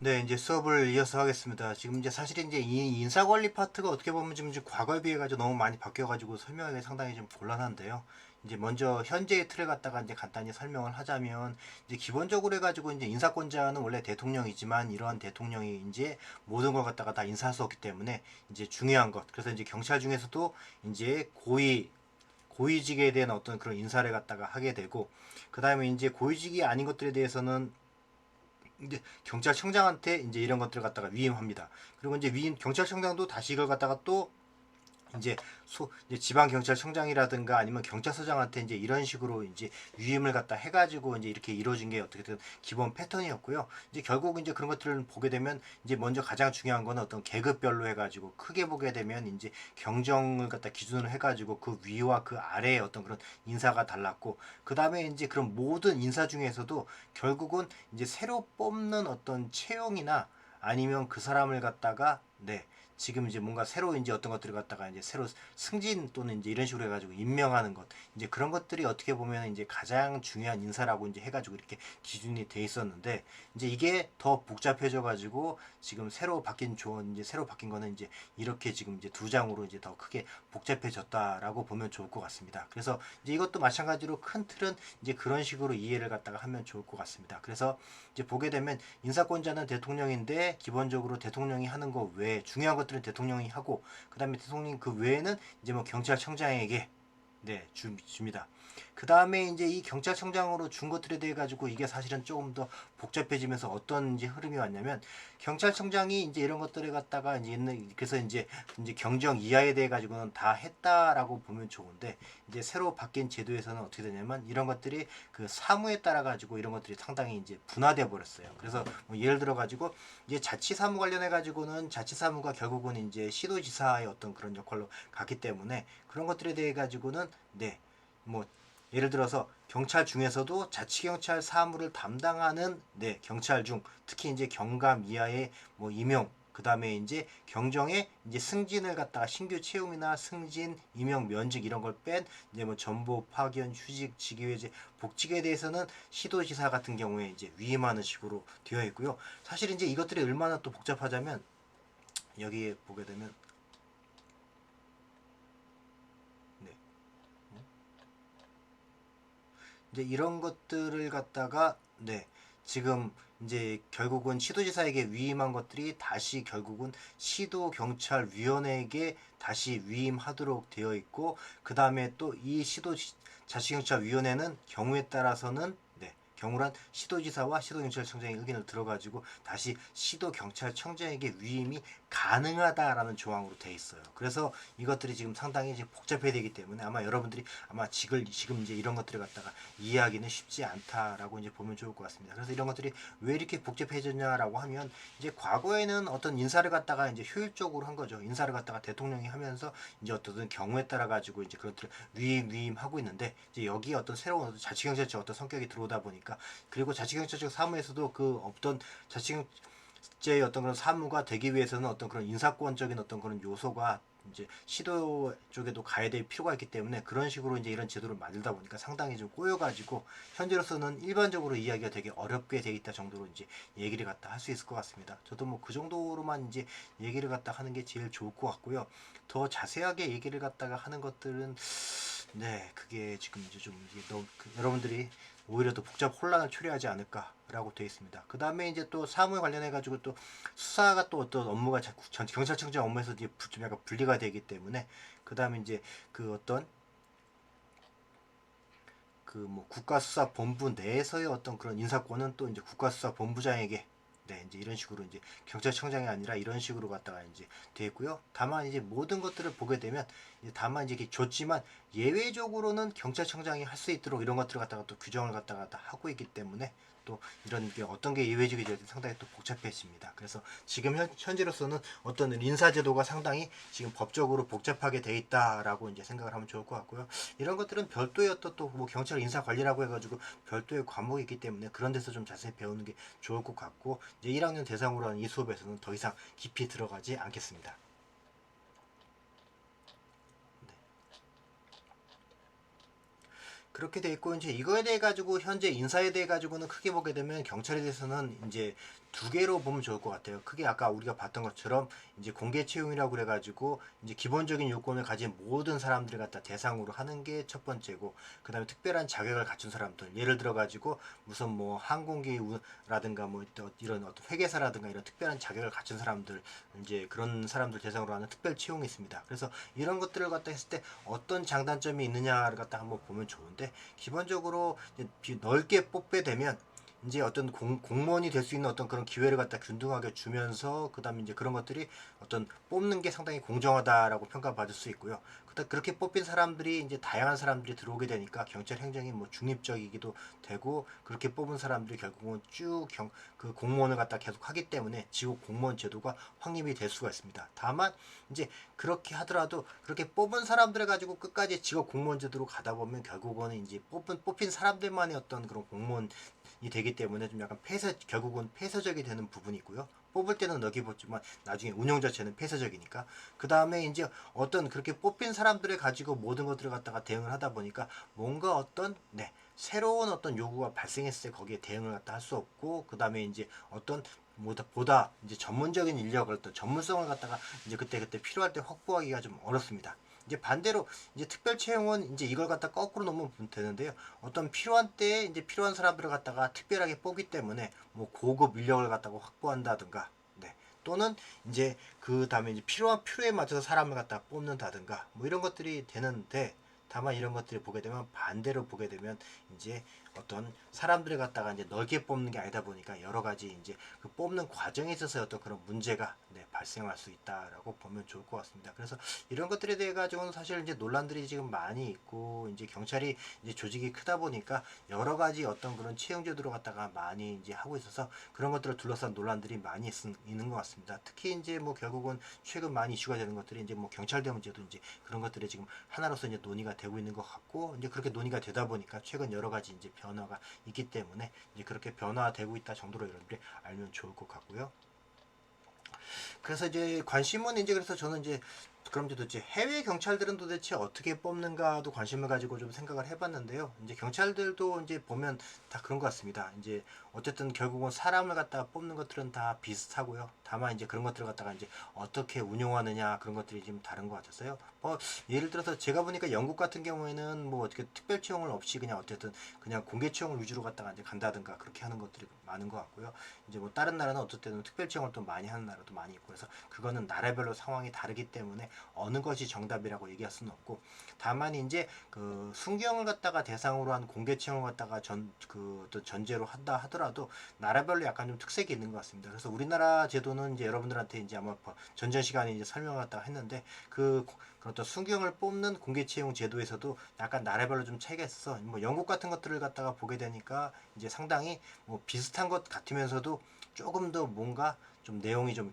네, 이제 수업을 이어서 하겠습니다. 지금 이제 사실 이제 이 인사관리 파트가 어떻게 보면 지금 과거에 비해 가지고 너무 많이 바뀌어가지고 설명하기 상당히 좀 곤란한데요. 이제 먼저 현재의 틀을 갖다가 이제 간단히 설명을 하자면 이제 기본적으로 해가지고 이제 인사권자는 원래 대통령이지만 이러한 대통령이 이제 모든 걸 갖다가 다 인사할 수 없기 때문에 이제 중요한 것. 그래서 이제 경찰 중에서도 이제 고위직에 대한 어떤 그런 인사를 갖다가 하게 되고 그 다음에 이제 고위직이 아닌 것들에 대해서는 이제 경찰청장한테 이제 이런 것들을 갖다가 위임합니다. 그리고 이제 위임 경찰청장도 다시 이걸 갖다가 또 이제 이제 지방 경찰청장이라든가 아니면 경찰서장한테 이제 이런 식으로 이제 위임을 갖다 해가지고 이제 이렇게 이루어진 게 어떻게든 기본 패턴이었고요. 이제 결국 이제 그런 것들을 보게 되면 이제 먼저 가장 중요한 거는 어떤 계급별로 해가지고 크게 보게 되면 이제 경정을 갖다 기준으로 해가지고 그 위와 그 아래의 어떤 그런 인사가 달랐고 그 다음에 이제 그런 모든 인사 중에서도 결국은 이제 새로 뽑는 어떤 채용이나 아니면 그 사람을 갖다가 지금 이제 뭔가 새로 이제 어떤 것들을 갖다가 이제 새로 승진 또는 이제 이런 식으로 해가지고 임명하는 것 이제 그런 것들이 어떻게 보면 이제 가장 중요한 인사라고 이제 해가지고 이렇게 기준이 돼 있었는데 이제 이게 더 복잡해져 가지고 지금 새로 바뀐 조언 이제 새로 바뀐 거는 이제 이렇게 지금 이제 두 장으로 이제 더 크게 복잡해졌다라고 보면 좋을 것 같습니다. 그래서 이제 이것도 마찬가지로 큰 틀은 이제 그런 식으로 이해를 갖다가 하면 좋을 것 같습니다. 그래서 이제 보게 되면 인사권자는 대통령인데 기본적으로 대통령이 하는 거 외에 중요한 것들은 대통령이 하고 그다음에 대통령 그 외에는 이제 뭐 경찰청장에게 줍니다. 그 다음에 이제 이 경찰청장으로 준 것들에 대해 가지고 이게 사실은 조금 더 복잡해지면서 어떤 이제 흐름이 왔냐면 경찰청장이 이제 이런 것들을 갖다가 이제 그래서 이제 경정 이하에 대해 가지고는 다 했다라고 보면 좋은데 이제 새로 바뀐 제도에서는 어떻게 되냐면 이런 것들이 그 사무에 따라 가지고 이런 것들이 상당히 이제 분화돼 버렸어요. 그래서 뭐 예를 들어 가지고 이제 자치사무 관련해 가지고는 자치사무가 결국은 이제 시도지사의 어떤 그런 역할로 갔기 때문에 그런 것들에 대해 가지고는 뭐 예를 들어서 경찰 중에서도 자치경찰 사무를 담당하는 경찰 중 특히 이제 경감 이하의 뭐 임용 그 다음에 이제 경정에 이제 승진을 갖다가 신규 채용이나 승진, 임용, 면직 이런 걸 뺀 이제 뭐 전보, 파견, 휴직, 직위회제, 복직에 대해서는 시도지사 같은 경우에 이제 위임하는 식으로 되어 있고요. 사실 이제 이것들이 얼마나 또 복잡하자면 여기에 보게 되면 네. 이제 이런 것들을 갖다가 지금 이제 결국은 시도지사에게 위임한 것들이 다시 결국은 시도경찰위원회에게 다시 위임하도록 되어 있고 그 다음에 또 이 자치경찰위원회는 경우에 따라서는 경우란 시도지사와 시도경찰청장의 의견을 들어가지고 다시 시도경찰청장에게 위임이 가능하다라는 조항으로 되어 있어요. 그래서 이것들이 지금 상당히 지금 복잡해야 되기 때문에 아마 여러분들이 아마 지금 이제 이런 것들을 갖다가 이해하기는 쉽지 않다라고 이제 보면 좋을 것 같습니다. 그래서 이런 것들이 왜 이렇게 복잡해졌냐라고 하면 이제 과거에는 어떤 인사를 갖다가 이제 효율적으로 한 거죠. 인사를 갖다가 대통령이 하면서 이제 어떤 경우에 따라 가지고 이제 그것들을 위임하고 있는데 이제 여기 어떤 새로운 자치경찰청 어떤 성격이 들어오다 보니까 그리고 자치경찰청 사무에서도 그 없던 자치경 제 어떤 그런 사무가 되기 위해서는 어떤 그런 인사권적인 어떤 그런 요소가 이제 시도 쪽에도 가야 될 필요가 있기 때문에 그런 식으로 이제 이런 제도를 만들다 보니까 상당히 좀 꼬여가지고 현재로서는 일반적으로 이야기가 되게 어렵게 돼 있다 정도로 이제 얘기를 갖다 할 수 있을 것 같습니다. 저도 뭐 그 정도로만 이제 얘기를 갖다 하는 게 제일 좋을 것 같고요. 더 자세하게 얘기를 갖다가 하는 것들은 그게 지금 이제 좀 이게 너무 여러분들이 오히려 더 복잡 혼란을 초래하지 않을까라고 되어 있습니다. 그 다음에 이제 또 사무에 관련해 가지고 또 수사가 또 어떤 업무가 경찰청장 업무에서 이제 좀 약간 분리가 되기 때문에 그 다음에 이제 그 어떤 그 뭐 국가수사본부 내에서의 어떤 그런 인사권은 또 이제 국가수사본부장에게 이제 이런 식으로 이제 경찰청장이 아니라 이런 식으로 갖다가 이제 돼 있고요. 다만 이제 모든 것들을 보게 되면 이제 다만 이제 이렇게 줬지만 예외적으로는 경찰청장이 할 수 있도록 이런 것들을 갖다가 또 규정을 갖다가 다 하고 있기 때문에 또 이런 게 어떤 게 예외적이 될지 상당히 또 복잡해집니다. 그래서 지금 현재로서는 어떤 인사제도가 상당히 지금 법적으로 복잡하게 돼 있다라고 이제 생각을 하면 좋을 것 같고요. 이런 것들은 별도의 어떤 또 뭐 경찰 인사 관리라고 해가지고 별도의 과목이 있기 때문에 그런 데서 좀 자세히 배우는 게 좋을 것 같고 이제 1학년 대상으로 하는 이 수업에서는 더 이상 깊이 들어가지 않겠습니다. 그렇게 돼 있고 이제 이거에 대해 가지고 현재 인사에 대해 가지고는 크게 보게 되면 경찰에 대해서는 이제 두 개로 보면 좋을 것 같아요. 크게 아까 우리가 봤던 것처럼 이제 공개 채용이라고 그래 가지고 이제 기본적인 요건을 가진 모든 사람들을 갖다 대상으로 하는 게 첫 번째고, 그다음에 특별한 자격을 갖춘 사람들, 예를 들어 가지고 무슨 뭐 항공기라든가 뭐 또 이런 어떤 회계사라든가 이런 특별한 자격을 갖춘 사람들, 이제 그런 사람들 대상으로 하는 특별 채용이 있습니다. 그래서 이런 것들을 갖다 했을 때 어떤 장단점이 있느냐를 갖다 한번 보면 좋은데, 기본적으로 이제 넓게 뽑게 되면 이제 어떤 공무원이 될 수 있는 어떤 그런 기회를 갖다 균등하게 주면서, 그다음에 이제 그런 것들이 어떤 뽑는 게 상당히 공정하다라고 평가받을 수 있고요. 그렇게 뽑힌 사람들이 이제 다양한 사람들이 들어오게 되니까 경찰 행정이 뭐 중립적이기도 되고, 그렇게 뽑은 사람들이 결국은 쭉 그 공무원을 갖다 계속 하기 때문에 지옥 공무원 제도가 확립이 될 수가 있습니다. 다만 이제 그렇게 하더라도 그렇게 뽑은 사람들을 가지고 끝까지 직업 공무원 제도로 가다 보면 결국은 이제 뽑힌 사람들만의 어떤 그런 공무원 이 되기 때문에 좀 약간 결국은 폐쇄적이 되는 부분이 있고요. 뽑을 때는 넣기 뽑지만 나중에 운영 자체는 폐쇄적이니까. 그 다음에 이제 어떤 그렇게 뽑힌 사람들을 가지고 모든 것들을 갖다가 대응을 하다 보니까 뭔가 어떤 새로운 어떤 요구가 발생했을 때 거기에 대응을 갖다 할 수 없고, 그 다음에 이제 어떤 보다 이제 전문적인 인력을, 어떤 전문성을 갖다가 이제 그때 필요할 때 확보하기가 좀 어렵습니다. 이제 반대로 이제 특별 채용은 이제 이걸 갖다 거꾸로 놓으면 되는데요. 어떤 필요한 때에 이제 필요한 사람들을 갖다가 특별하게 뽑기 때문에 뭐 고급 인력을 갖다가 확보한다든가, 또는 이제 그 다음에 이제 필요에 맞춰서 사람을 갖다 뽑는다든가 뭐 이런 것들이 되는데, 다만 이런 것들을 보게 되면 반대로 보게 되면 이제 어떤 사람들을 갖다가 이제 넓게 뽑는 게 아니다 보니까 여러 가지 이제 그 뽑는 과정에 있어서 어떤 그런 문제가 발생할 수 있다라고 보면 좋을 것 같습니다. 그래서 이런 것들에 대해 가지고는 사실 이제 논란들이 지금 많이 있고, 이제 경찰이 이제 조직이 크다 보니까 여러 가지 어떤 그런 채용 제도를 갖다가 많이 이제 하고 있어서 그런 것들을 둘러싼 논란들이 많이 있는 것 같습니다. 특히 이제 뭐 결국은 최근 많이 이슈가 되는 것들이 이제 뭐 경찰대 문제도 이제 그런 것들이 지금 하나로서 이제 논의가 되고 있는 것 같고, 이제 그렇게 논의가 되다 보니까 최근 여러 가지 이제 변화가 있기 때문에 이제 그렇게 변화되고 있다 정도로 여러분들이 알면 좋을 것 같고요. 그래서 이제 관심은 이제, 그래서 저는 이제 그럼 도대체 해외 경찰들은 도대체 어떻게 뽑는가도 관심을 가지고 좀 생각을 해봤는데요. 이제 경찰들도 이제 보면 다 그런 것 같습니다. 이제 어쨌든 결국은 사람을 갖다가 뽑는 것들은 다 비슷하고요. 다만 이제 그런 것들을 갖다가 이제 어떻게 운용하느냐, 그런 것들이 좀 다른 것 같았어요. 예를 들어서 제가 보니까 영국 같은 경우에는 뭐 어떻게 특별 채용을 없이 그냥 어쨌든 그냥 공개 채용을 위주로 갖다가 이제 간다든가 그렇게 하는 것들이 많은 것 같고요. 이제 뭐 다른 나라는 어떨 때는 특별 채용을 또 많이 하는 나라도 많이 있고, 그래서 그거는 나라별로 상황이 다르기 때문에 어느 것이 정답이라고 얘기할 수는 없고, 다만 이제 그 순경을 갖다가 대상으로 한 공개 채용을 갖다가 또 전제로 한다 하더라도 나라별로 약간 좀 특색이 있는 것 같습니다. 그래서 우리나라 제도는 이제 여러분들한테 이제 아마 전전 시간에 이제 설명을 갖다가 했는데, 그런 또 순경을 뽑는 공개 채용 제도에서도 약간 나라별로 좀 차이가 있어서 뭐 영국 같은 것들을 갖다가 보게 되니까 이제 상당히 뭐 비슷한 것 같으면서도 조금 더 뭔가 좀 내용이 좀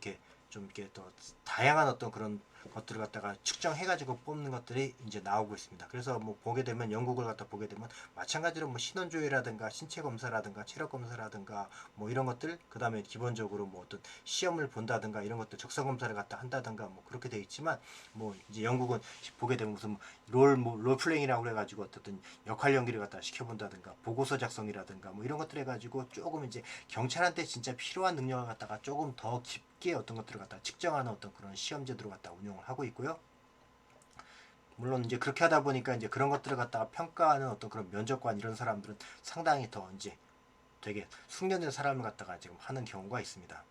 이렇게 또 다양한 어떤 그런 것들을 갖다가 측정해가지고 뽑는 것들이 이제 나오고 있습니다. 그래서 뭐 보게 되면 영국을 갖다 보게 되면 마찬가지로 뭐 신원조회라든가 신체 검사라든가 체력 검사라든가 뭐 이런 것들, 그 다음에 기본적으로 뭐 어떤 시험을 본다든가 이런 것들 적성 검사를 갖다 한다든가 뭐 그렇게 돼 있지만, 뭐 이제 영국은 보게 되면 무슨 롤플레잉이라고 그래가지고 어떤 역할 연기를 갖다 시켜본다든가 보고서 작성이라든가 뭐 이런 것들 해가지고 조금 이제 경찰한테 진짜 필요한 능력을 갖다가 조금 더 깊게 어떤 것들을 갖다 측정하는 어떤 그런 시험 제도를 갖다 운용을 하고 있고요. 물론 이제 그렇게 하다 보니까 이제 그런 것들을 갖다가 평가하는 어떤 그런 면접관 이런 사람들은 상당히 더 이제 되게 숙련된 사람을 갖다가 지금 하는 경우가 있습니다.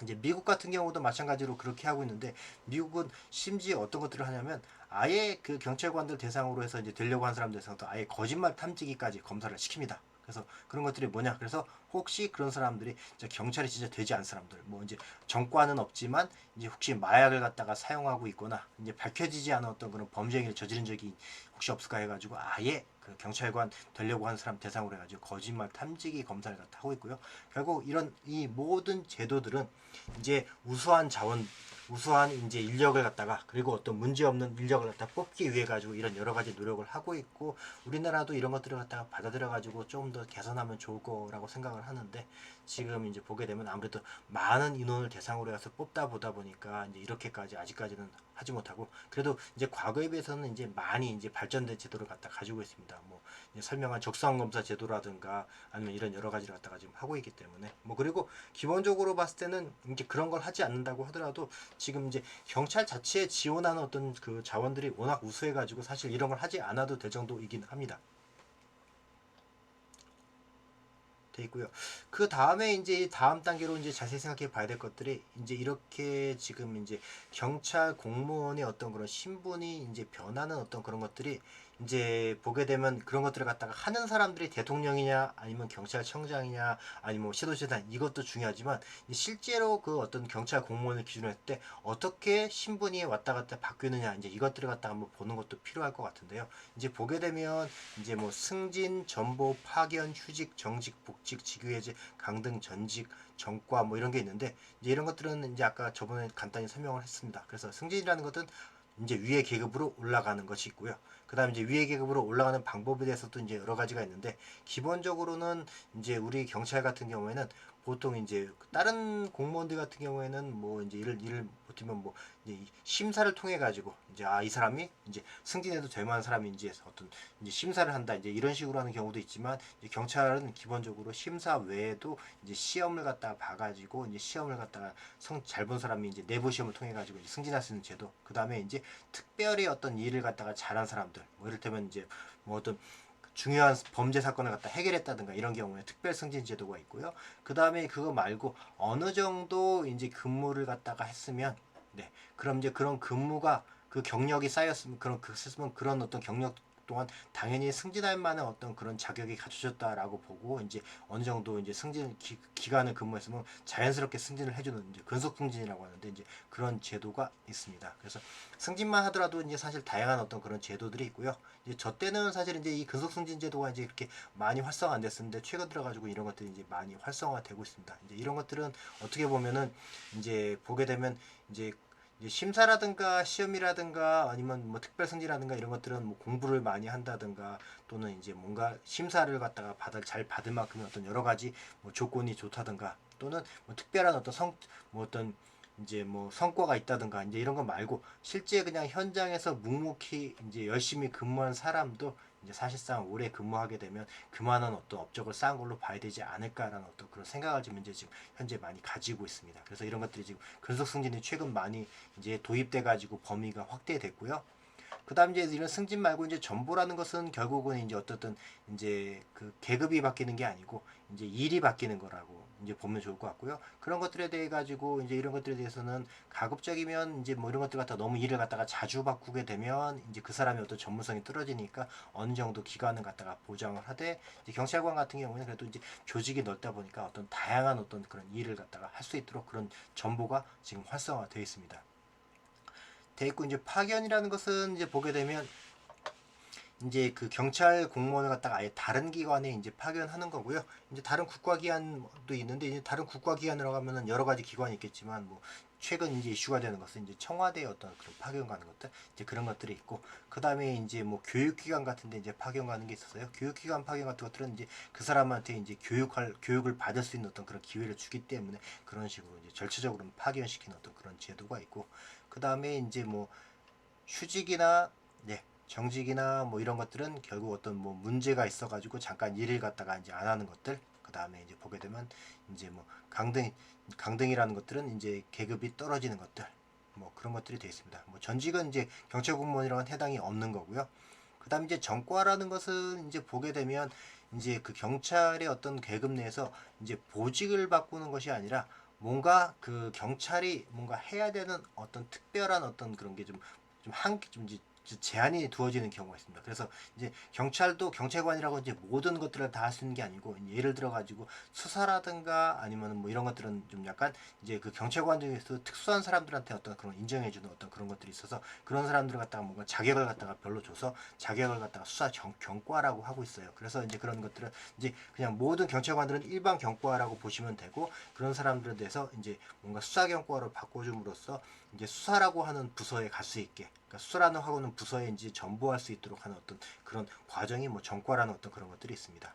이제 미국 같은 경우도 마찬가지로 그렇게 하고 있는데, 미국은 심지어 어떤 것들을 하냐면 아예 그 경찰관들 대상으로 해서 이제 되려고 한 사람들 대상도 아예 거짓말 탐지기까지 검사를 시킵니다. 그래서 그런 것들이 뭐냐? 그래서 혹시 그런 사람들이 경찰이 진짜 되지 않은 사람들, 뭐 이제 정과는 없지만 이제 혹시 마약을 갖다가 사용하고 있거나 이제 밝혀지지 않은 어떤 그런 범죄 행위를 저지른 적이 혹시 없을까 해가지고 아예 그 경찰관 되려고 하는 사람 대상으로 해가지고 거짓말 탐지기 검사를 갖다 하고 있고요. 결국 이런 이 모든 제도들은 이제 우수한 이제 인력을 갖다가, 그리고 어떤 문제 없는 인력을 갖다 뽑기 위해 가지고 이런 여러 가지 노력을 하고 있고, 우리나라도 이런 것들을 갖다가 받아들여 가지고 좀 더 개선하면 좋을 거라고 생각을 하는데, 지금 이제 보게 되면 아무래도 많은 인원을 대상으로 해서 뽑다 보다 보니까 이제 이렇게까지 아직까지는 하지 못하고, 그래도 이제 과거에 비해서는 이제 많이 이제 발전된 제도를 갖다 가지고 있습니다. 뭐 설명한 적성검사 제도라든가 아니면 이런 여러 가지를 갖다가 지금 하고 있기 때문에, 뭐 그리고 기본적으로 봤을 때는 이제 그런 걸 하지 않는다고 하더라도 지금 이제 경찰 자체에 지원하는 어떤 그 자원들이 워낙 우수해가지고 사실 이런 걸 하지 않아도 될 정도이긴 합니다. 돼 있고요. 그 다음에 이제 다음 단계로 이제 자세히 생각해 봐야 될 것들이 이제 이렇게 지금 이제 경찰 공무원의 어떤 그런 신분이 이제 변하는 어떤 그런 것들이 이제 보게 되면 그런 것들을 갖다가 하는 사람들이 대통령이냐 아니면 경찰청장이냐 아니면 뭐 시도지사, 이것도 중요하지만 실제로 그 어떤 경찰 공무원을 기준으로 했을 때 어떻게 신분이 왔다 갔다 바뀌느냐, 이제 이것들을 갖다 한번 보는 것도 필요할 것 같은데요. 이제 보게 되면 이제 뭐 승진, 전보, 파견, 휴직, 정직, 복직, 직위해제, 강등, 전직, 정과 뭐 이런 게 있는데, 이제 이런 것들은 이제 아까 저번에 간단히 설명을 했습니다. 그래서 승진이라는 것은 이제 위의 계급으로 올라가는 것이 있고요. 그다음에 이제 위의 계급으로 올라가는 방법에 대해서도 이제 여러 가지가 있는데, 기본적으로는 이제 우리 경찰 같은 경우에는 보통 이제 다른 공무원들 같은 경우에는 뭐 이제 일을 못하면 뭐 이제 심사를 통해 가지고 이제 이 사람이 이제 승진해도 될 만한 사람인지 어떤 이제 심사를 한다, 이제 이런 식으로 하는 경우도 있지만, 이제 경찰은 기본적으로 심사 외에도 이제 시험을 갖다가 봐가지고 이제 시험을 갖다가 성 잘 본 사람이 이제 내부 시험을 통해 가지고 승진할 수 있는 제도. 그 다음에 이제 특별히 어떤 일을 갖다가 잘한 사람들, 뭐 이를테면 이제 뭐 어떤 중요한 범죄 사건을 갖다 해결했다든가 이런 경우에 특별 승진 제도가 있고요. 그 다음에 그거 말고 어느 정도 이제 근무를 갖다가 했으면, 네, 그럼 이제 그런 근무가 그 경력이 쌓였으면, 그런 어떤 경력 동안 당연히 승진할 만한 어떤 그런 자격이 갖춰졌다라고 보고, 이제 어느 정도 이제 승진 기간을 근무했으면 자연스럽게 승진을 해주는 이제 근속 승진이라고 하는데, 이제 그런 제도가 있습니다. 그래서 승진만 하더라도 이제 사실 다양한 어떤 그런 제도들이 있고요. 이제 저 때는 사실 이제 이 근속 승진 제도가 이제 이렇게 많이 활성화 안 됐었는데, 최근 들어가지고 이런 것들이 이제 많이 활성화되고 있습니다. 이제 이런 것들은 어떻게 보면은 이제 보게 되면 이제 심사라든가 시험이라든가 아니면 뭐 특별 승진이라든가 이런 것들은 뭐 공부를 많이 한다든가, 또는 이제 뭔가 심사를 갖다가 잘 받을 만큼의 어떤 여러 가지 뭐 조건이 좋다든가, 또는 뭐 특별한 어떤 뭐 어떤 이제 뭐 성과가 있다든가, 이제 이런 거 말고 실제 그냥 현장에서 묵묵히 이제 열심히 근무한 사람도 이제 사실상 오래 근무하게 되면 그만한 어떤 업적을 쌓은 걸로 봐야 되지 않을까라는 어떤 그런 생각을 지금 이제 현재 많이 가지고 있습니다. 그래서 이런 것들이 지금 근속 승진이 최근 많이 이제 도입돼 가지고 범위가 확대됐고요. 그다음 이제 이런 승진 말고 이제 전보라는 것은 결국은 이제 어떻든 이제 그 계급이 바뀌는 게 아니고 이제 일이 바뀌는 거라고 이제 보면 좋을 것 같고요. 그런 것들에 대해 가지고 이제 이런 것들에 대해서는 가급적이면 이제 뭐 이런 것들 갖다 너무 일을 갖다가 자주 바꾸게 되면 이제 그 사람의 어떤 전문성이 떨어지니까 어느 정도 기간을 갖다가 보장을 하되, 이제 경찰관 같은 경우는 그래도 이제 조직이 넓다 보니까 어떤 다양한 어떤 그런 일을 갖다가 할 수 있도록 그런 정보가 지금 활성화되어 있습니다. 돼 있고, 이제 파견이라는 것은 이제 보게 되면 이제 그 경찰 공무원을 갖다가 아예 다른 기관에 이제 파견하는 거고요. 이제 다른 국가기관도 있는데, 이제 다른 국가기관이라고 하면은 여러 가지 기관이 있겠지만, 뭐 최근 이제 이슈가 되는 것은 이제 청와대의 어떤 그런 파견 가는 것들, 이제 그런 것들이 있고, 그 다음에 이제 뭐 교육기관 같은데 이제 파견 가는 게 있었어요. 교육기관 파견 같은 것들은 이제 그 사람한테 이제 교육을 받을 수 있는 어떤 그런 기회를 주기 때문에 그런 식으로 이제 절차적으로 파견시키는 어떤 그런 제도가 있고, 그 다음에 이제 뭐 휴직이나, 네, 정직이나 뭐 이런 것들은 결국 어떤 뭐 문제가 있어가지고 잠깐 일을 갖다가 이제 안 하는 것들. 그 다음에 이제 보게 되면 이제 뭐 강등이라는 것들은 이제 계급이 떨어지는 것들. 뭐 그런 것들이 되어 있습니다. 뭐 전직은 이제 경찰 공무원이랑은 해당이 없는 거고요. 그 다음에 이제 전과라는 것은 이제 보게 되면 이제 그 경찰의 어떤 계급 내에서 이제 보직을 바꾸는 것이 아니라 뭔가 그 경찰이 뭔가 해야 되는 어떤 특별한 어떤 그런 게 좀 이제 제한이 두어지는 경우가 있습니다. 그래서 이제 경찰도 경찰관이라고 이제 모든 것들을 다 할 수 있는 게 아니고, 예를 들어 가지고 수사라든가 아니면 뭐 이런 것들은 좀 약간 이제 그 경찰관 중에서 특수한 사람들한테 어떤 그런 인정해주는 어떤 그런 것들이 있어서 그런 사람들을 갖다가 뭔가 자격을 갖다가 별로 줘서 자격을 갖다가 수사 경과라고 하고 있어요. 그래서 이제 그런 것들은 이제 그냥 모든 경찰관들은 일반 경과라고 보시면 되고, 그런 사람들에 대해서 이제 뭔가 수사 경과로 바꿔줌으로써 이제 수사라고 하는 부서에 갈 수 있게, 그러니까 수사라는 하고는 부서에 이제 전보할 수 있도록 하는 어떤 그런 과정이 뭐 전과라는 어떤 그런 것들이 있습니다.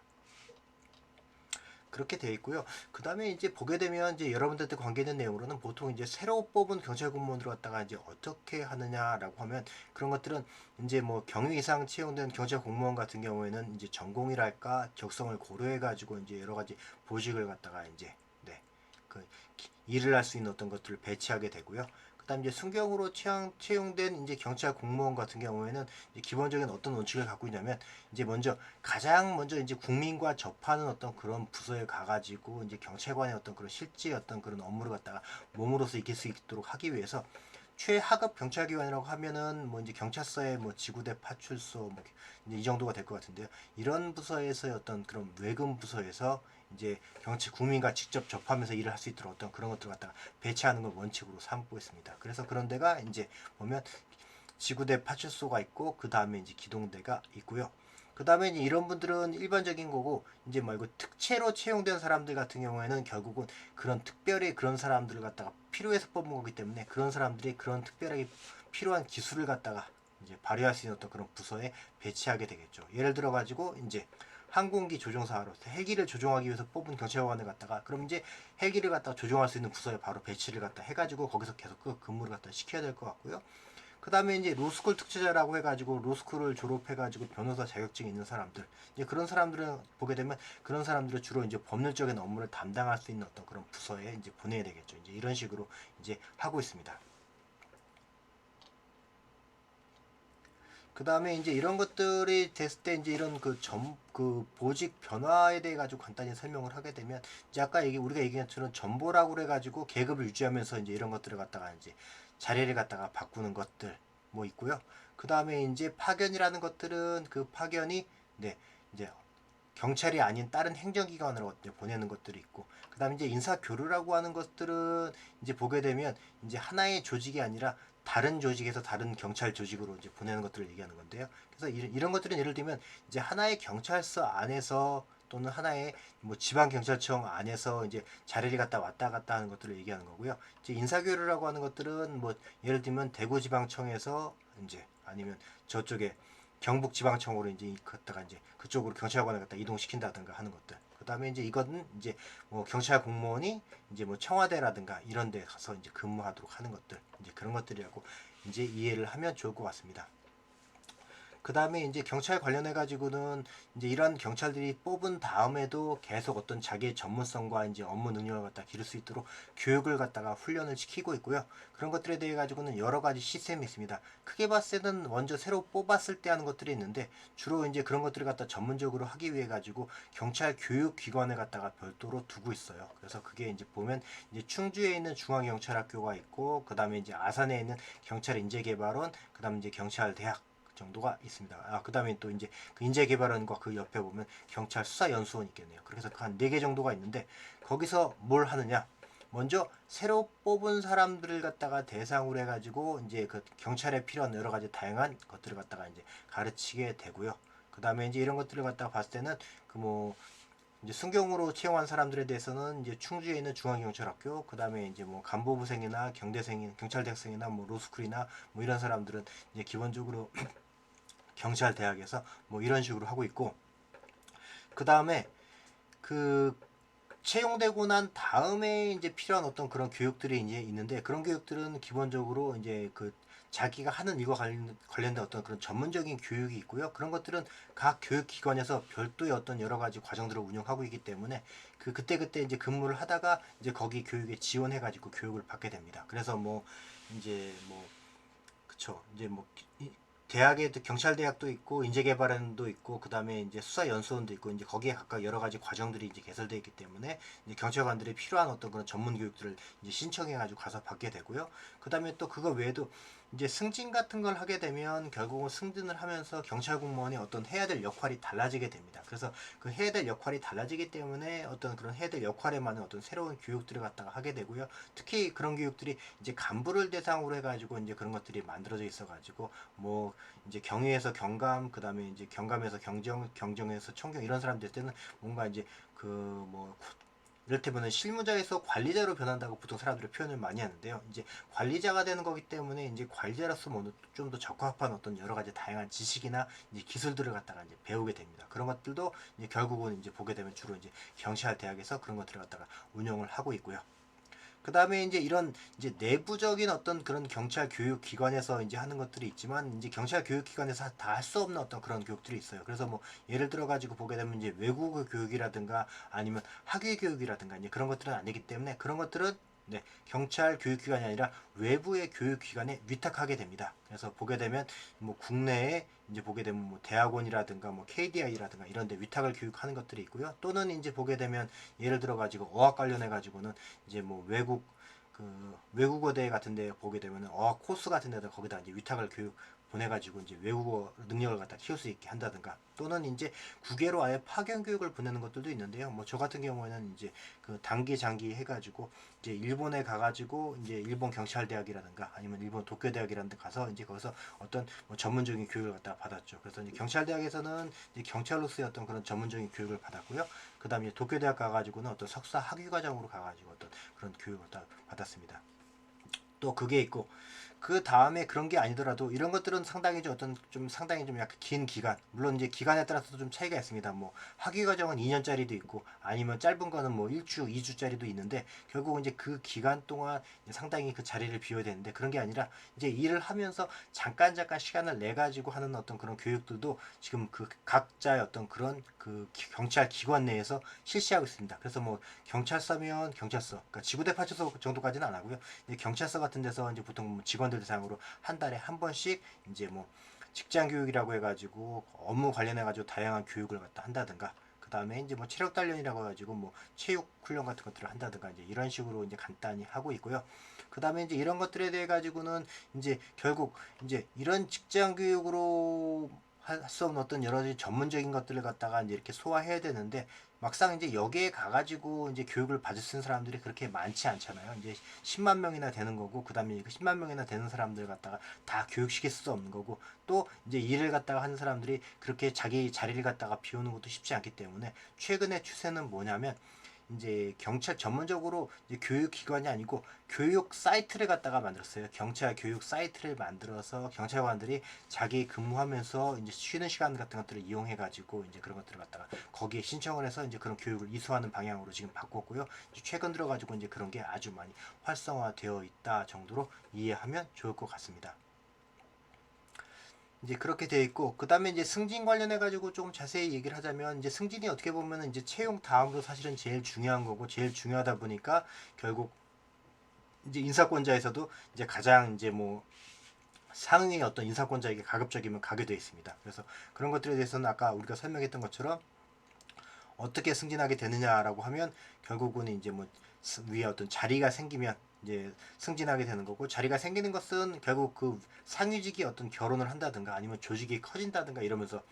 그렇게 되어 있고요. 그 다음에 이제 보게 되면 이제 여러분들한테 관계있는 내용으로는 보통 이제 새로 뽑은 경찰 공무원들 갖다가 이제 어떻게 하느냐라고 하면 그런 것들은 이제 뭐 경위 이상 채용된 경찰 공무원 같은 경우에는 이제 전공이랄까 적성을 고려해 가지고 이제 여러 가지 보직을 갖다가 이제 네, 그 일을 할 수 있는 어떤 것들을 배치하게 되고요. 그다음 이제 순경으로 채용된 이제 경찰 공무원 같은 경우에는 이제 기본적인 어떤 원칙을 갖고 있냐면 이제 가장 먼저 이제 국민과 접하는 어떤 그런 부서에 가가지고 이제 경찰관의 어떤 그런 실제 어떤 그런 업무를 갖다가 몸으로서 익힐 수 있도록 하기 위해서 최하급 경찰기관이라고 하면은 뭐 이제 경찰서의 뭐 지구대 파출소 뭐 이제 이 정도가 될 것 같은데요. 이런 부서에서의 어떤 그런 외근 부서에서 이제 경찰 국민과 직접 접하면서 일을 할 수 있도록 어떤 그런 것들을 갖다가 배치하는 걸 원칙으로 삼고 있습니다. 그래서 그런 데가 이제 보면 지구대 파출소가 있고 그 다음에 이제 기동대가 있고요. 그 다음에 이제 이런 분들은 일반적인 거고 이제 말고 특채로 채용된 사람들 같은 경우에는 결국은 그런 특별히 그런 사람들을 갖다가 필요해서 뽑은 거기 때문에 그런 사람들이 그런 특별하게 필요한 기술을 갖다가 이제 발휘할 수 있는 어떤 그런 부서에 배치하게 되겠죠. 예를 들어 가지고 이제 항공기 조종사로 헬기를 조종하기 위해서 뽑은 경찰관을 갖다가 그럼 이제 헬기를 갖다가 조종할 수 있는 부서에 바로 배치를 갖다 해가지고 거기서 계속 그 근무를 갖다 시켜야 될 것 같고요. 그 다음에 이제 로스쿨 특채자라고 해가지고 로스쿨을 졸업해가지고 변호사 자격증이 있는 사람들 이제 그런 사람들을 보게 되면 그런 사람들은 주로 이제 법률적인 업무를 담당할 수 있는 어떤 그런 부서에 이제 보내야 되겠죠. 이제 이런 식으로 이제 하고 있습니다. 그 다음에 이제 이런 것들이 됐을 때 이제 이런 그 보직 변화에 대해 가지고 간단히 설명을 하게 되면 이제 아까 우리가 얘기한 것처럼 전보라고 그래가지고 계급을 유지하면서 이제 이런 것들을 갖다가 이제 자리를 갖다가 바꾸는 것들 뭐 있고요. 그 다음에 이제 파견이라는 것들은 그 파견이 네 이제 경찰이 아닌 다른 행정기관으로 보내는 것들이 있고 그 다음에 이제 인사교류라고 하는 것들은 이제 보게 되면 이제 하나의 조직이 아니라 다른 조직에서 다른 경찰 조직으로 이제 보내는 것들을 얘기하는 건데요. 그래서 이런 것들은 예를 들면 이제 하나의 경찰서 안에서 또는 하나의 뭐 지방경찰청 안에서 이제 자리를 갖다 왔다 갔다 하는 것들을 얘기하는 거고요. 이제 인사교류라고 하는 것들은 뭐 예를 들면 대구지방청에서 이제 아니면 저쪽에 경북지방청으로 이제 갔다가 이제 그쪽으로 경찰관을 갖다 이동시킨다든가 하는 것들. 그다음에 이제 이거는 이제 뭐 경찰 공무원이 이제 뭐 청와대라든가 이런 데 가서 이제 근무하도록 하는 것들. 이제 그런 것들이라고 이제 이해를 하면 좋을 것 같습니다. 그 다음에 이제 경찰 관련해 가지고는 이제 이런 경찰들이 뽑은 다음에도 계속 어떤 자기의 전문성과 이제 업무 능력을 갖다 기를 수 있도록 교육을 갖다가 훈련을 시키고 있고요. 그런 것들에 대해 가지고는 여러 가지 시스템이 있습니다. 크게 봤을 때는 먼저 새로 뽑았을 때 하는 것들이 있는데 주로 이제 그런 것들을 갖다 전문적으로 하기 위해 가지고 경찰 교육 기관을 갖다가 별도로 두고 있어요. 그래서 그게 이제 보면 이제 충주에 있는 중앙경찰학교가 있고 그 다음에 이제 아산에 있는 경찰인재개발원, 그 다음에 이제 경찰대학 정도가 있습니다. 그 다음에 또 이제 그 인재개발원과 그 옆에 보면 경찰 수사연수원이 있겠네요. 그래서 한 4개 정도가 있는데 거기서 뭘 하느냐? 먼저 새로 뽑은 사람들을 갖다가 대상으로 해가지고 이제 그 경찰에 필요한 여러 가지 다양한 것들을 갖다가 이제 가르치게 되고요. 그 다음에 이제 이런 것들을 갖다가 봤을 때는 그 뭐 이제 순경으로 채용한 사람들에 대해서는 이제 충주에 있는 중앙경찰학교, 그 다음에 이제 뭐 간부부생이나 경대생이 경찰대학생이나 뭐 로스쿨이나 뭐 이런 사람들은 이제 기본적으로 경찰대학에서 뭐 이런 식으로 하고 있고 그 다음에 그 채용되고 난 다음에 이제 필요한 어떤 그런 교육들이 이제 있는데 그런 교육들은 기본적으로 이제 그 자기가 하는 일과 관련된 어떤 그런 전문적인 교육이 있고요. 그런 것들은 각 교육기관에서 별도의 어떤 여러 가지 과정들을 운영하고 있기 때문에 그때그때 이제 근무를 하다가 이제 거기 교육에 지원해가지고 교육을 받게 됩니다. 그래서 뭐 이제 뭐 그쵸. 이제 뭐 대학에도 경찰대학도 있고 인재개발원도 있고 그다음에 이제 수사연수원도 있고 이제 거기에 각각 여러 가지 과정들이 이제 개설되어 있기 때문에 이제 경찰관들이 필요한 어떤 그런 전문 교육들을 이제 신청해 가지고 가서 받게 되고요. 그다음에 또 그거 외에도 이제 승진 같은 걸 하게 되면 결국은 승진을 하면서 경찰 공무원이 어떤 해야 될 역할이 달라지게 됩니다. 그래서 그 해야 될 역할이 달라지기 때문에 어떤 그런 해야 될 역할에 맞는 어떤 새로운 교육들을 갖다가 하게 되고요. 특히 그런 교육들이 이제 간부를 대상으로 해가지고 이제 그런 것들이 만들어져 있어가지고 뭐 이제 경위에서 경감, 그 다음에 이제 경감에서 경정, 경정에서 총경 이런 사람들 때는 뭔가 이제 그뭐 이를테면 실무자에서 관리자로 변한다고 보통 사람들이 표현을 많이 하는데요. 이제 관리자가 되는 거기 때문에 이제 관리자로서 뭐 좀 더 적합한 어떤 여러 가지 다양한 지식이나 이제 기술들을 갖다가 이제 배우게 됩니다. 그런 것들도 이제 결국은 이제 보게 되면 주로 이제 경찰 대학에서 그런 것들을 갖다가 운영을 하고 있고요. 그 다음에 이제 이런 이제 내부적인 어떤 그런 경찰 교육 기관에서 이제 하는 것들이 있지만 이제 경찰 교육 기관에서 다 할 수 없는 어떤 그런 교육들이 있어요. 그래서 뭐 예를 들어 가지고 보게 되면 이제 외국어 교육이라든가 아니면 학위 교육이라든가 이제 그런 것들은 아니기 때문에 그런 것들은 네, 경찰 교육기관이 아니라 외부의 교육기관에 위탁하게 됩니다. 그래서 보게 되면 뭐 국내에 이제 보게 되면 뭐 대학원이라든가 뭐 KDI라든가 이런 데 위탁을 교육하는 것들이 있고요. 또는 이제 보게 되면 예를 들어 가지고 어학 관련해 가지고는 이제 뭐 외국어 대회 같은 데 보게 되면 어학 코스 같은 데다 거기다 이제 위탁을 교육 보내가지고 이제 외국어 능력을 갖다 키울 수 있게 한다든가 또는 이제 국외로 아예 파견 교육을 보내는 것들도 있는데요. 뭐 저 같은 경우에는 이제 그 단기 장기 해가지고 이제 일본에 가가지고 이제 일본 경찰대학이라든가 아니면 일본 도쿄대학이라는 데 가서 이제 거기서 어떤 뭐 전문적인 교육을 갖다 받았죠. 그래서 이제 경찰대학에서는 이제 경찰로서의 어떤 그런 전문적인 교육을 받았고요. 그 다음에 도쿄대학 가가지고는 어떤 석사 학위 과정으로 가가지고 어떤 그런 교육을 받았습니다. 또 그게 있고 그 다음에 그런 게 아니더라도 이런 것들은 상당히 좀 어떤 좀 상당히 좀 약간 긴 기간 물론 이제 기간에 따라서도 좀 차이가 있습니다. 뭐 학위 과정은 2년짜리도 있고 아니면 짧은 거는 뭐 1주, 2주짜리도 있는데 결국 이제 그 기간 동안 상당히 그 자리를 비워야 되는데 그런 게 아니라 이제 일을 하면서 잠깐 시간을 내 가지고 하는 어떤 그런 교육들도 지금 그 각자의 어떤 그런 그 경찰 기관 내에서 실시하고 있습니다. 그래서 뭐 경찰서면 경찰서, 그러니까 지구대 파출소 정도까지는 안 하고요. 경찰서 같은 데서 이제 보통 직원들 대상으로 한 달에 한 번씩 이제 뭐 직장 교육이라고 해가지고 업무 관련해가지고 다양한 교육을 갖다 한다든가 그 다음에 이제 뭐 체력 단련이라고 해가지고 뭐 체육 훈련 같은 것들을 한다든가 이제 이런 식으로 이제 간단히 하고 있고요. 그 다음에 이제 이런 것들에 대해 가지고는 이제 결국 이제 이런 직장 교육으로 할 수 없는 어떤 여러 가지 전문적인 것들을 갖다가 이제 이렇게 소화해야 되는데 막상 이제 여기에 가가지고 이제 교육을 받을 수 있는 사람들이 그렇게 많지 않잖아요. 이제 10만 명이나 되는 거고, 그 다음에 그 10만 명이나 되는 사람들 갖다가 다 교육시킬 수 없는 거고, 또 이제 일을 갖다가 하는 사람들이 그렇게 자기 자리를 갖다가 비우는 것도 쉽지 않기 때문에 최근의 추세는 뭐냐면 이제 경찰 전문적으로 이제 교육 기관이 아니고 교육 사이트를 갖다가 만들었어요. 경찰 교육 사이트를 만들어서 경찰관들이 자기 근무하면서 이제 쉬는 시간 같은 것들을 이용해 가지고 이제 그런 것들을 갖다가 거기에 신청을 해서 이제 그런 교육을 이수하는 방향으로 지금 바꿨고요. 최근 들어 가지고 이제 그런 게 아주 많이 활성화되어 있다 정도로 이해하면 좋을 것 같습니다. 이제 그렇게 되어 있고 그 다음에 이제 승진 관련해 가지고 조금 자세히 얘기를 하자면 이제 승진이 어떻게 보면은 이제 채용 다음으로 사실은 제일 중요한 거고 제일 중요하다 보니까 결국 이제 인사권자에서도 이제 가장 이제 뭐 상위의 어떤 인사권자에게 가급적이면 가게 되어 있습니다. 그래서 그런 것들에 대해서는 아까 우리가 설명했던 것처럼 어떻게 승진하게 되느냐라고 하면 결국은 이제 뭐 위에 어떤 자리가 생기면 이제 승진하게 되는 거고 자리가 생기는 것은 결국 그 상위직이 어떤 결혼을 한다든가 아니면 조직이 커진다든가 이러면서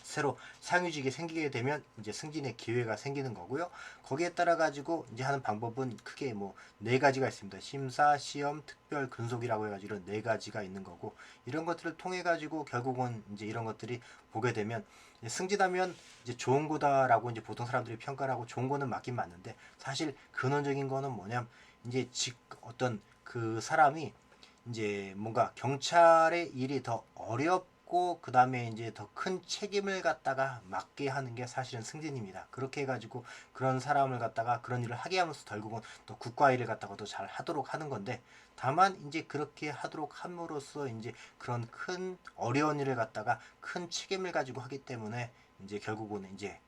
새로 상위직이 생기게 되면 이제 승진의 기회가 생기는 거고요. 거기에 따라 가지고 이제 하는 방법은 크게 뭐 네 가지가 있습니다. 심사, 시험, 특별, 근속이라고 해가지고 이런 네 가지가 있는 거고 이런 것들을 통해 가지고 결국은 이제 이런 것들이 보게 되면 승진하면 이제 좋은 거다라고 이제 보통 사람들이 평가를 하고 좋은 거는 맞긴 맞는데 사실 근원적인 거는 뭐냐면 이제 어떤 그 사람이 이제 뭔가 경찰의 일이 더 어렵고 그 다음에 이제 더 큰 책임을 갖다가 맡게 하는 게 사실은 승진입니다. 그렇게 해가지고 그런 사람을 갖다가 그런 일을 하게 하면서 결국은 또 국가 일을 갖다가 더 잘 하도록 하는 건데 다만 이제 그렇게 하도록 함으로써 이제 그런 큰 어려운 일을 갖다가 큰 책임을 가지고 하기 때문에 이제 결국은 이제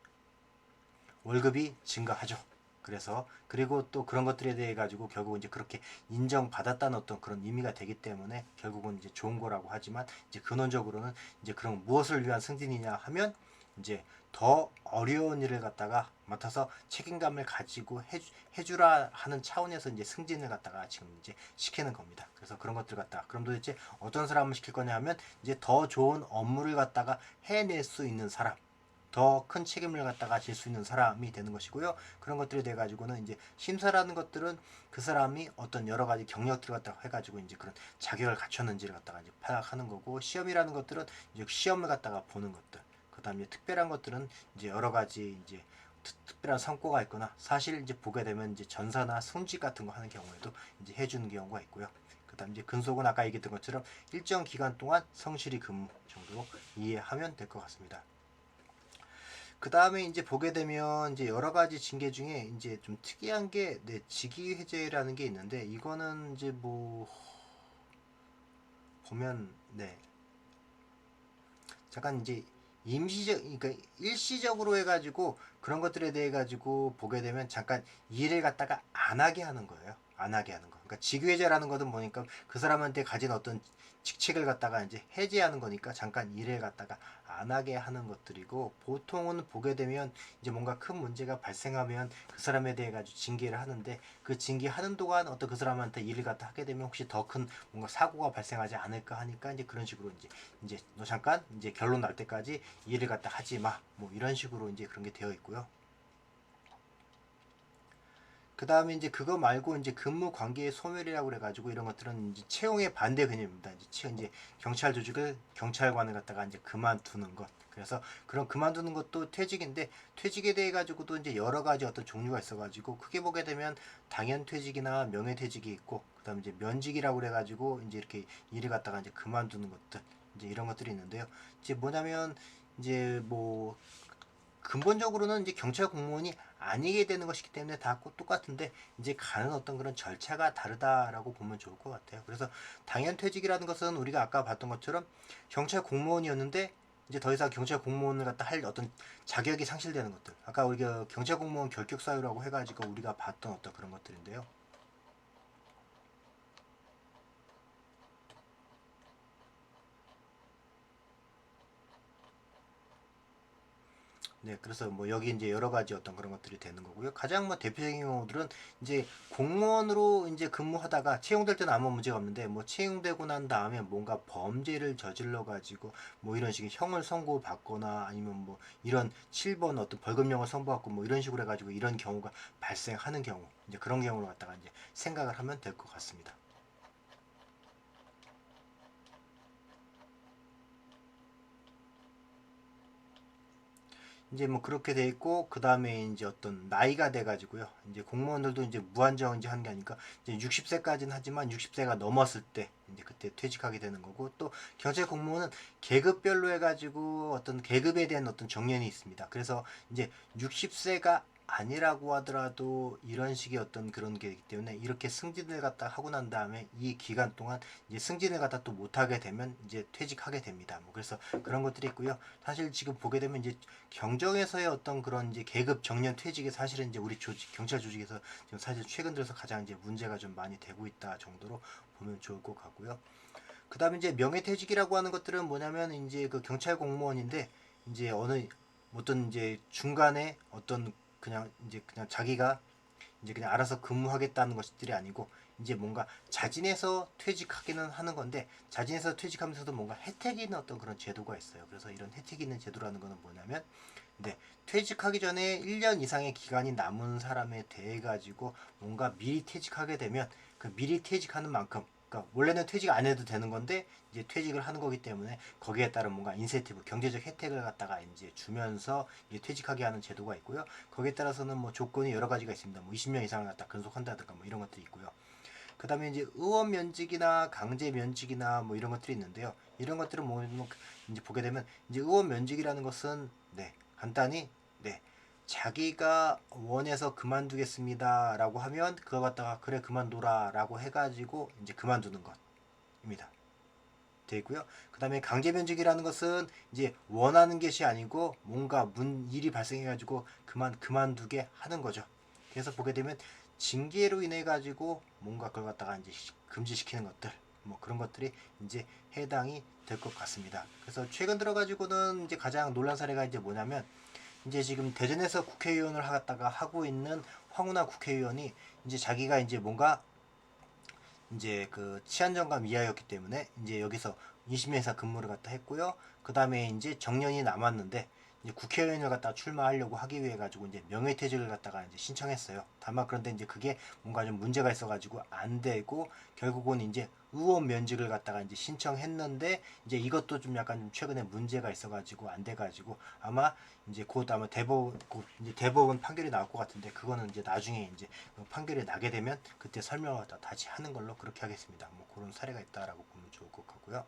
월급이 증가하죠. 그래서 그리고 또 그런 것들에 대해 가지고 결국 이제 그렇게 인정받았다는 어떤 그런 의미가 되기 때문에 결국은 이제 좋은 거라고 하지만 이제 근원적으로는 이제 그런 무엇을 위한 승진이냐 하면 이제 더 어려운 일을 갖다가 맡아서 책임감을 가지고 해주라 하는 차원에서 이제 승진을 갖다가 지금 이제 시키는 겁니다. 그래서 그런 것들 갖다가 그럼 도대체 어떤 사람을 시킬 거냐 하면 이제 더 좋은 업무를 갖다가 해낼 수 있는 사람 더 큰 책임을 갖다가 질 수 있는 사람이 되는 것이고요. 그런 것들에 대해 가지고는 이제 심사라는 것들은 그 사람이 어떤 여러 가지 경력들을 갖다가 해가지고 이제 그런 자격을 갖췄는지를 갖다가 이제 파악하는 거고 시험이라는 것들은 이제 시험을 갖다가 보는 것들. 그다음에 특별한 것들은 이제 여러 가지 이제 특별한 성과가 있거나 사실 이제 보게 되면 이제 전사나 승직 같은 거 하는 경우에도 이제 해주는 경우가 있고요. 그다음 이제 근속은 아까 얘기했던 것처럼 일정 기간 동안 성실히 근무 정도로 이해하면 될 것 같습니다. 그 다음에 이제 보게 되면 이제 여러 가지 징계 중에 이제 좀 특이한 게 직위 해제라는 게 있는데 이거는 이제 뭐 보면 잠깐 이제 임시적 그러니까 일시적으로 해가지고 그런 것들에 대해 가지고 보게 되면 잠깐 일을 갖다가 안 하게 하는 거예요. 안 하게 하는 거. 그러니까 직위해제라는 것은 보니까 그 사람한테 가진 어떤 직책을 갖다가 이제 해제하는 거니까 잠깐 일을 갖다가 안 하게 하는 것들이고 보통은 보게 되면 이제 뭔가 큰 문제가 발생하면 그 사람에 대해 가지고 징계를 하는데 그 징계하는 동안 어떤 그 사람한테 일을 갖다 하게 되면 혹시 더 큰 뭔가 사고가 발생하지 않을까 하니까 이제 그런 식으로 이제 너 잠깐 이제 결론 날 때까지 일을 갖다 하지 마 뭐 이런 식으로 이제 그런 게 되어 있고요. 그 다음에 이제 그거 말고 이제 근무 관계의 소멸이라고 그래가지고 이런 것들은 이제 채용의 반대 개념입니다. 이제 경찰 조직을 경찰관을 갖다가 이제 그만두는 것. 그래서 그런 그만두는 것도 퇴직인데 퇴직에 대해 가지고도 이제 여러 가지 어떤 종류가 있어가지고 크게 보게 되면 당연 퇴직이나 명예 퇴직이 있고 그다음에 이제 면직이라고 그래가지고 이제 이렇게 일을 갖다가 이제 그만두는 것들 이제 이런 것들이 있는데요. 이제 뭐냐면 이제 뭐 근본적으로는 이제 경찰 공무원이 아니게 되는 것이기 때문에 다 똑같은데 이제 가는 어떤 그런 절차가 다르다라고 보면 좋을 것 같아요. 그래서 당연퇴직이라는 것은 우리가 아까 봤던 것처럼 경찰 공무원이었는데 이제 더 이상 경찰 공무원을 갖다 할 어떤 자격이 상실되는 것들. 아까 우리가 경찰 공무원 결격 사유라고 해가지고 우리가 봤던 어떤 그런 것들인데요. 네, 그래서 뭐 여기 이제 여러 가지 어떤 그런 것들이 되는 거고요. 가장 뭐 대표적인 경우들은 이제 공무원으로 이제 근무하다가 채용될 때는 아무 문제가 없는데 뭐 채용되고 난 다음에 뭔가 범죄를 저질러 가지고 뭐 이런 식의 형을 선고받거나 아니면 뭐 이런 7번 어떤 벌금형을 선고받고 뭐 이런 식으로 해가지고 이런 경우가 발생하는 경우 이제 그런 경우를 갖다가 이제 생각을 하면 될 것 같습니다. 이제 뭐 그렇게 돼 있고 그 다음에 이제 어떤 나이가 돼 가지고요. 이제 공무원들도 이제 무한정 이제 하는 게 아니까 이제 60세까지는 하지만 60세가 넘었을 때 이제 그때 퇴직하게 되는 거고 또 경찰 공무원은 계급별로 해가지고 어떤 계급에 대한 어떤 정년이 있습니다. 그래서 이제 60세가 아니라고 하더라도 이런 식의 어떤 그런 게 있기 때문에 이렇게 승진을 갖다 하고 난 다음에 이 기간 동안 이제 승진을 갖다 또 못하게 되면 이제 퇴직하게 됩니다. 뭐 그래서 그런 것들이 있고요. 사실 지금 보게 되면 이제 경정에서의 어떤 그런 이제 계급 정년 퇴직이 사실은 이제 우리 조직 경찰 조직에서 지금 사실 최근 들어서 가장 이제 문제가 좀 많이 되고 있다 정도로 보면 좋을 것 같고요. 그다음에 이제 명예퇴직이라고 하는 것들은 뭐냐면 이제 그 경찰 공무원인데 이제 어느 어떤 이제 중간에 어떤 그냥 이제 그냥 자기가 이제 그냥 알아서 근무하겠다는 것들이 아니고 이제 뭔가 자진해서 퇴직하기는 하는 건데 자진해서 퇴직하면서도 뭔가 혜택이 있는 어떤 그런 제도가 있어요. 그래서 이런 혜택이 있는 제도라는 거는 뭐냐면 네, 퇴직하기 전에 1년 이상의 기간이 남은 사람에 대해 가지고 뭔가 미리 퇴직하게 되면 그 미리 퇴직하는 만큼 그러니까 원래는 퇴직 안 해도 되는 건데 이제 퇴직을 하는 거기 때문에 거기에 따른 뭔가 인센티브 경제적 혜택을 갖다가 이제 주면서 이제 퇴직하게 하는 제도가 있고요. 거기에 따라서는 뭐 조건이 여러 가지가 있습니다. 뭐 20년 이상을 갖다 근속한다든가 뭐 이런 것들이 있고요. 그다음에 이제 의원 면직이나 강제 면직이나 뭐 이런 것들이 있는데요. 이런 것들은 뭐 이제 보게 되면 이제 의원 면직이라는 것은 간단히 자기가 원해서 그만두겠습니다라고 하면 그거 갖다가 그래 그만둬라라고 해가지고 이제 그만두는 것입니다. 되어 있고요. 그다음에 강제 면직이라는 것은 이제 원하는 것이 아니고 뭔가 일이 발생해가지고 그만두게 하는 거죠. 그래서 보게 되면 징계로 인해 가지고 뭔가 그걸 갖다가 이제 금지시키는 것들 뭐 그런 것들이 이제 해당이 될 것 같습니다. 그래서 최근 들어 가지고는 이제 가장 논란 사례가 이제 뭐냐면 이제 지금 대전에서 국회의원을 하다가 하고 있는 황운하 국회의원이 이제 자기가 이제 뭔가 이제 그 치안정감 이하였기 때문에 이제 여기서 20년 이상 근무를 갖다 했고요. 그 다음에 이제 정년이 남았는데 이제 국회의원을 갖다가 출마하려고 하기 위해 가지고 이제 명예퇴직을 갖다가 이제 신청했어요. 다만 그런데 이제 그게 뭔가 좀 문제가 있어가지고 안 되고 결국은 이제 의원 면직을 갖다가 이제 신청했는데 이제 이것도 좀 약간 좀 최근에 문제가 있어가지고 안 돼가지고 아마 이제 곧 아마 곧 이제 대법원 판결이 나올 것 같은데 그거는 이제 나중에 이제 판결이 나게 되면 그때 설명을 다시 하는 걸로 그렇게 하겠습니다. 뭐 그런 사례가 있다라고 보면 좋을 것 같고요.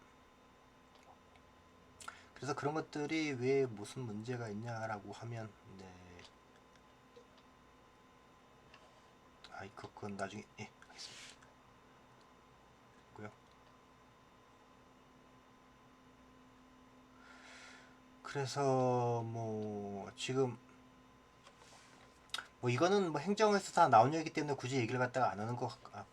그래서 그런 것들이 왜 무슨 문제가 있냐라고 하면 네. 그건 나중에 하겠습니다. 고요. 그래서 뭐 지금 뭐 이거는 뭐 행정에서 다 나온 얘기 때문에 굳이 얘기를 갖다가 안 하는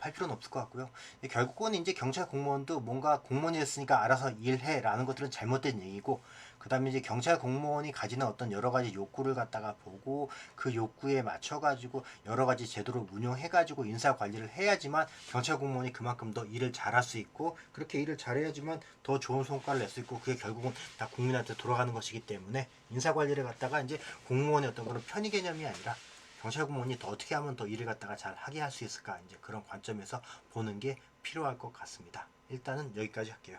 할 필요는 없을 것 같고요. 결국은 이제 경찰 공무원도 뭔가 공무원이 됐으니까 알아서 일해라는 것들은 잘못된 얘기고, 그 다음에 이제 경찰 공무원이 가지는 어떤 여러 가지 욕구를 갖다가 보고 그 욕구에 맞춰가지고 여러 가지 제도를 운영해가지고 인사 관리를 해야지만 경찰 공무원이 그만큼 더 일을 잘할 수 있고, 그렇게 일을 잘해야지만 더 좋은 성과를 낼 수 있고, 그게 결국은 다 국민한테 돌아가는 것이기 때문에 인사 관리를 갖다가 이제 공무원의 어떤 그런 편의 개념이 아니라 경찰 공무원이 더 어떻게 하면 더 일을 갖다가 잘 하게 할 수 있을까, 이제 그런 관점에서 보는 게 필요할 것 같습니다. 일단은 여기까지 할게요.